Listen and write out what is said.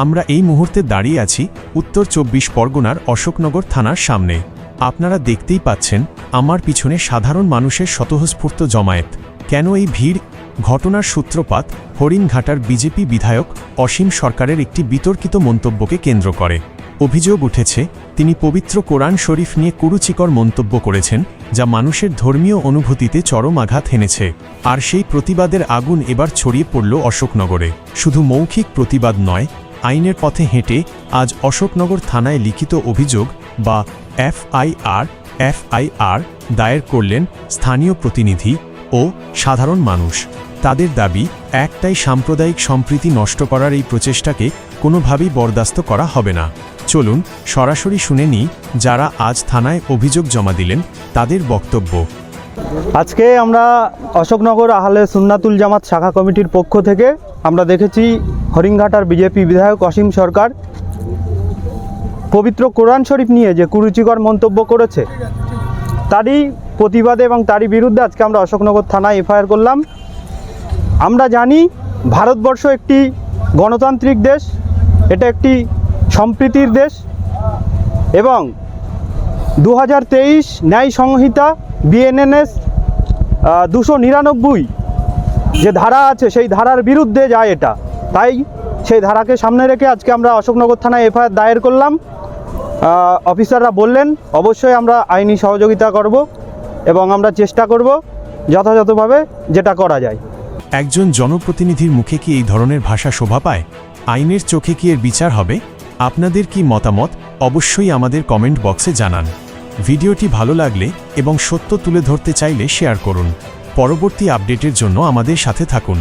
আমরা এই মুহূর্তে দাঁড়িয়ে আছি উত্তর ২৪ পরগনার অশোকনগর থানার সামনে। আপনারা দেখতেই পাচ্ছেন আমার পিছনে সাধারণ মানুষের স্বতঃস্ফূর্ত জমায়েত। কেন এই ভিড়? ঘটনার সূত্রপাত হরিণঘাটার বিজেপি বিধায়ক অসীম সরকারের একটি বিতর্কিত মন্তব্যকে কেন্দ্র করে। অভিযোগ উঠেছে তিনি পবিত্র কোরআন শরীফ নিয়ে কুরুচিকর মন্তব্য করেছেন, যা মানুষের ধর্মীয় অনুভূতিতে চরম আঘাত হেনেছে। আর সেই প্রতিবাদের আগুন এবার ছড়িয়ে পড়ল অশোকনগরে। শুধু মৌখিক প্রতিবাদ নয়, আইনের পথে হেঁটে আজ অশোকনগর থানায় লিখিত অভিযোগ বা এফআইআর দায়ের করলেন স্থানীয় প্রতিনিধি ও সাধারণ মানুষ। তাদের দাবি একটাই, সাম্প্রদায়িক সম্প্রীতি নষ্ট করার এই প্রচেষ্টাকে কোনোভাবেই বরদাস্ত করা হবে না। চলুন সরাসরি শুনে নিই যারা আজ থানায় অভিযোগ জমা দিলেন তাদের বক্তব্য। আজকে আমরা অশোকনগর আহলে সুন্নাতুল জামাত শাখা কমিটির পক্ষ থেকে আমরা দেখেছি হরিণঘাটার বিজেপি বিধায়ক অসীম সরকার পবিত্র কোরআন শরীফ নিয়ে যে কুরুচিকর মন্তব্য করেছে, তারই প্রতিবাদে এবং তারই বিরুদ্ধে আজকে আমরা অশোকনগর থানায় এফআইআর করলাম। আমরা জানি ভারতবর্ষ একটি গণতান্ত্রিক দেশ, এটা একটি সম্প্রীতির দেশ এবং 2023 ন্যায় সংহিতা বিএনএস 299 যে ধারা আছে সেই ধারার বিরুদ্ধে যায় এটা। তাই সেই ধারাকে সামনে রেখে আজকে আমরা অশোকনগর থানায় এফআইআর দায়ের করলাম। অফিসাররা বললেন অবশ্যই আমরা আইনি সহযোগিতা করব এবং আমরা চেষ্টা করব যথাযথভাবে যেটা করা যায়। একজন জনপ্রতিনিধির মুখে কি এই ধরনের ভাষা শোভা পায়? আইনের চোখে কি এর বিচার হবে? আপনাদের কি মতামত অবশ্যই আমাদের কমেন্ট বক্সে জানান। ভিডিওটি ভালো লাগলে এবং সত্য তুলে ধরতে চাইলে শেয়ার করুন। পরবর্তী আপডেটের জন্য আমাদের সাথে থাকুন।